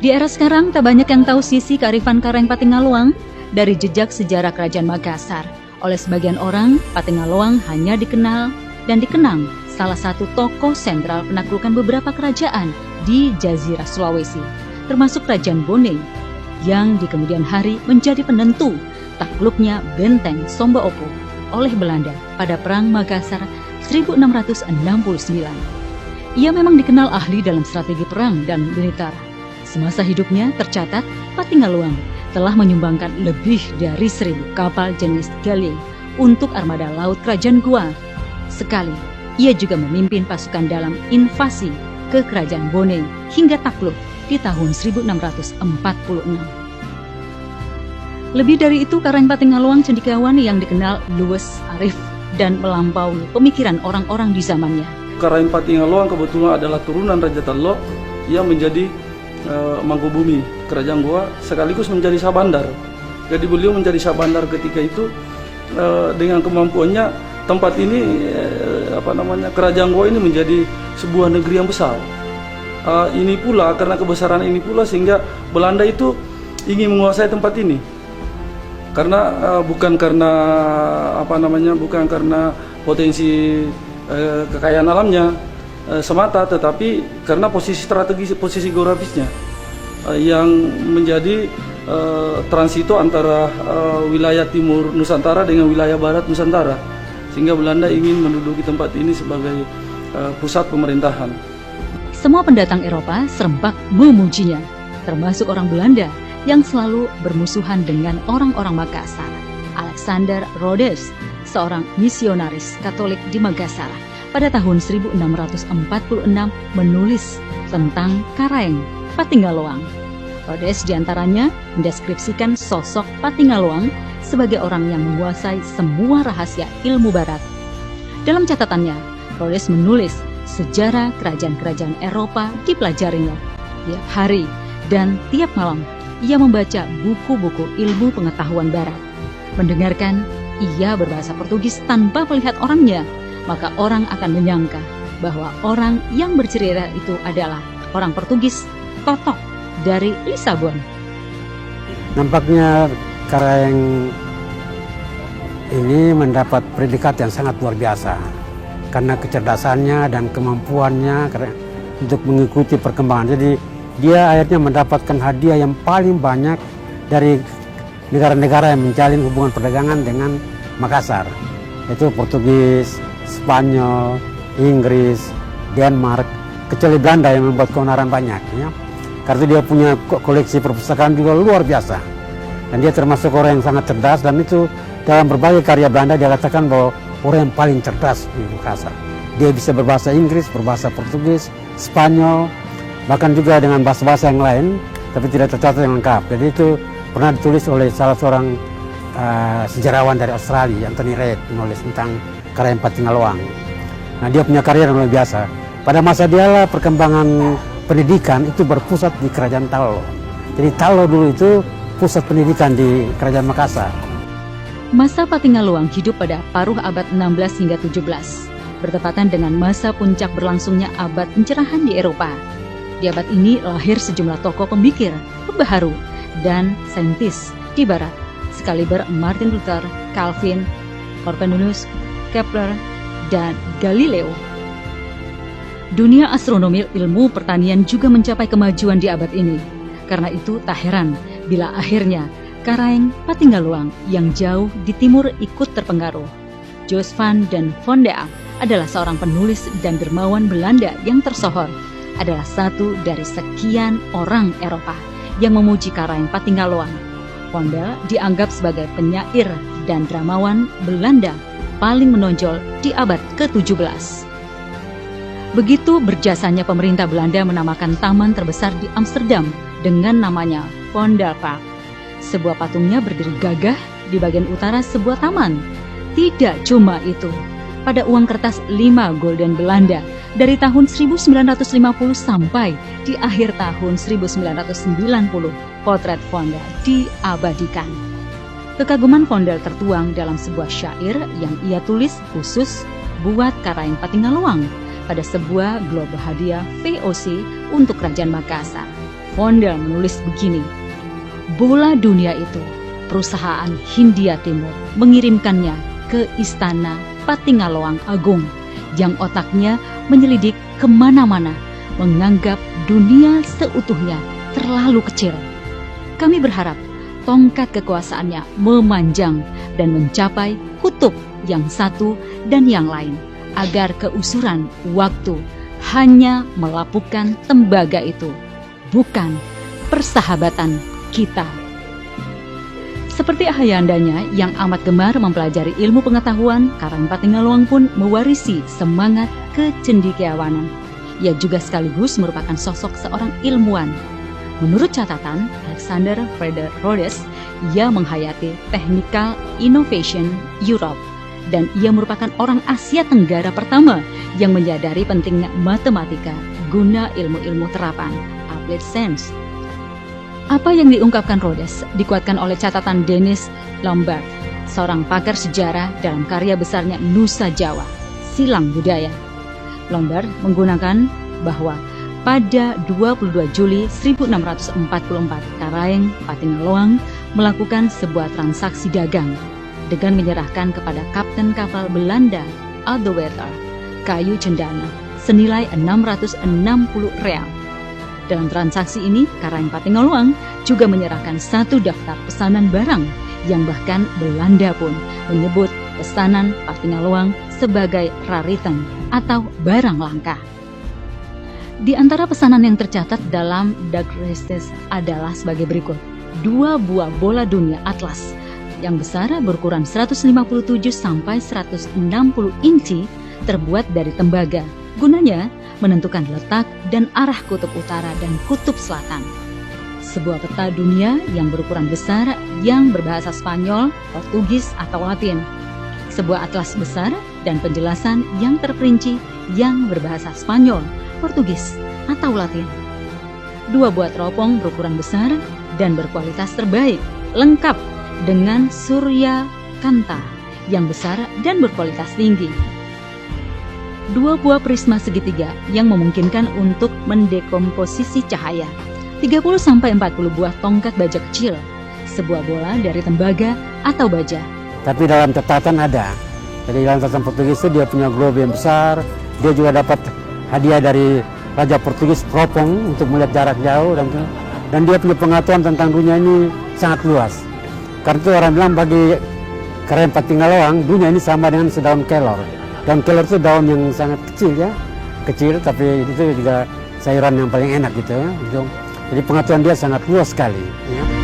Di era sekarang, tak banyak yang tahu sisi kearifan Karaeng Patinggaluang dari jejak sejarah Kerajaan Makassar. Oleh sebagian orang, Patinggaluang hanya dikenal dan dikenang salah satu tokoh sentral penaklukan beberapa kerajaan di Jazirah Sulawesi, termasuk Kerajaan Bone, yang di kemudian hari menjadi penentu takluknya benteng Somba Opo oleh Belanda pada Perang Makassar 1669. Ia memang dikenal ahli dalam strategi perang dan militer. Semasa hidupnya tercatat Patinggaluang telah menyumbangkan lebih dari 1.000 kapal jenis galei untuk armada laut Kerajaan Goa. Sekali, ia juga memimpin pasukan dalam invasi ke Kerajaan Bone hingga takluk di tahun 1646. Lebih dari itu, Karaeng Patinggaluang cendekiawan yang dikenal luwes, arif, dan melampaui pemikiran orang-orang di zamannya. Karaeng Patinggaluang kebetulan adalah turunan Raja Talok yang menjadi Mangkubumi Kerajaan Goa sekaligus menjadi Sabandar. Jadi beliau menjadi Sabandar ketika itu dengan kemampuannya tempat ini Kerajaan Goa ini menjadi sebuah negeri yang besar. Ini pula karena kebesaran ini pula sehingga Belanda itu ingin menguasai tempat ini. Karena bukan karena potensi kekayaan alamnya semata, tetapi karena posisi strategis, posisi geografisnya yang menjadi transito antara wilayah timur Nusantara dengan wilayah barat Nusantara, sehingga Belanda ingin menduduki tempat ini sebagai pusat pemerintahan. Semua pendatang Eropa serempak memujinya, termasuk orang Belanda yang selalu bermusuhan dengan orang-orang Makassar. Alexander Rhodes, seorang misionaris Katolik di Makassar, pada tahun 1646 menulis tentang Karaeng Patinggaluang. Rhodes diantaranya mendeskripsikan sosok Patinggaluang sebagai orang yang menguasai semua rahasia ilmu barat. Dalam catatannya, Rhodes menulis sejarah kerajaan-kerajaan Eropa dipelajarinya. Tiap hari dan tiap malam ia membaca buku-buku ilmu pengetahuan barat. Mendengarkan ia berbahasa Portugis tanpa melihat orangnya, maka orang akan menyangka bahwa orang yang bercerita itu adalah orang Portugis Totok dari Lisabon. Nampaknya Karaeng ini mendapat predikat yang sangat luar biasa karena kecerdasannya dan kemampuannya untuk mengikuti perkembangan. Jadi dia akhirnya mendapatkan hadiah yang paling banyak dari negara-negara yang menjalin hubungan perdagangan dengan Makassar, yaitu Portugis, Spanyol, Inggris, Denmark, kecuali Belanda yang membuat keonaran banyak, ya. Karena dia punya koleksi perpustakaan juga luar biasa, dan dia termasuk orang yang sangat cerdas, dan itu dalam berbagai karya Belanda dia katakan bahwa orang yang paling cerdas di Makassar. Dia bisa berbahasa Inggris, berbahasa Portugis, Spanyol, bahkan juga dengan bahasa-bahasa yang lain, tapi tidak tercatat yang lengkap. Jadi itu pernah ditulis oleh salah seorang sejarawan dari Australia, Anthony Reid, menulis tentang Karaeng Patinggaluang. Nah, dia punya karya yang luar biasa. Pada masa dialah perkembangan pendidikan itu berpusat di Kerajaan Tallo. Jadi Tallo dulu itu pusat pendidikan di Kerajaan Makassar. Masa Patinggaluang hidup pada paruh abad 16 hingga 17, bertepatan dengan masa puncak berlangsungnya abad pencerahan di Eropa. Di abad ini lahir sejumlah tokoh pemikir, pembaharu, dan saintis di Barat, sekaliber Martin Luther, Calvin, Copernicus, Kepler, dan Galileo. Dunia astronomi, ilmu pertanian juga mencapai kemajuan di abad ini. Karena itu tak heran bila akhirnya Karaeng Patinggaluang yang jauh di timur ikut terpengaruh. Jos van den Vondel adalah seorang penulis dan dermawan Belanda yang tersohor, adalah satu dari sekian orang Eropa yang memuji Karaeng Patinggaluang. Vondel dianggap sebagai penyair dan dramawan Belanda paling menonjol di abad ke-17. Begitu berjasanya pemerintah Belanda menamakan taman terbesar di Amsterdam dengan namanya Vondelpark. Sebuah patungnya berdiri gagah di bagian utara sebuah taman. Tidak cuma itu, pada uang kertas 5 gulden Belanda dari tahun 1950 sampai di akhir tahun 1990, potret Vondel diabadikan. Kekaguman Vondel tertuang dalam sebuah syair yang ia tulis khusus buat Karaeng Patinggaluang pada sebuah global hadiah VOC untuk Kerajaan Makassar. Vondel menulis begini, bola dunia itu perusahaan Hindia Timur mengirimkannya ke istana Patingaloang Agung yang otaknya menyelidik kemana-mana, menganggap dunia seutuhnya terlalu kecil. Kami berharap tongkat kekuasaannya memanjang dan mencapai kutub yang satu dan yang lain, agar keusuran waktu hanya melapukan tembaga itu, bukan persahabatan kita. Seperti ayahndanya yang amat gemar mempelajari ilmu pengetahuan, Karang Patingaloang pun mewarisi semangat kecendekiawanan. Ia juga sekaligus merupakan sosok seorang ilmuwan. Menurut catatan Alexander Frederick Rhodes, ia menghayati Technical Innovation Europe, dan ia merupakan orang Asia Tenggara pertama yang menyadari pentingnya matematika guna ilmu-ilmu terapan, applied science. Apa yang diungkapkan Rhodes dikuatkan oleh catatan Dennis Lombard, seorang pakar sejarah dalam karya besarnya Nusa Jawa, Silang Budaya. Lombard menggunakan bahwa pada 22 Juli 1644, Karaeng Patingaloang melakukan sebuah transaksi dagang dengan menyerahkan kepada kapten kapal Belanda Aldewater kayu cendana senilai 660 real. Dalam transaksi ini, Karaeng Patingaloang juga menyerahkan satu daftar pesanan barang yang bahkan Belanda pun menyebut pesanan Patingaloang sebagai raritan atau barang langka. Di antara pesanan yang tercatat dalam Dagrestes adalah sebagai berikut. 2 buah bola dunia atlas yang besar berukuran 157 sampai 160 inci terbuat dari tembaga. Gunanya menentukan letak dan arah kutub utara dan kutub selatan. Sebuah peta dunia yang berukuran besar yang berbahasa Spanyol, Portugis atau Latin. Sebuah atlas besar dan penjelasan yang terperinci yang berbahasa Spanyol, Portugis atau Latin. 2 buah teropong berukuran besar dan berkualitas terbaik, lengkap dengan surya kanta yang besar dan berkualitas tinggi. 2 buah prisma segitiga yang memungkinkan untuk mendekomposisi cahaya. 30-40 buah tongkat baja kecil. Sebuah bola dari tembaga atau baja. Tapi dalam catatan ada. Jadi dalam catatan Portugis itu dia punya globe yang besar. Dia juga dapat hadiah dari Raja Portugis teropong untuk melihat jarak jauh, dan dia punya pengetahuan tentang dunia ini sangat luas. Karena itu orang bilang bagi Karaeng Patingaloang dunia ini sama dengan sedaun kelor. Daun kelor itu daun yang sangat kecil ya, kecil tapi itu juga sayuran yang paling enak gitu ya. Jadi pengetahuan dia sangat luas sekali. Ya.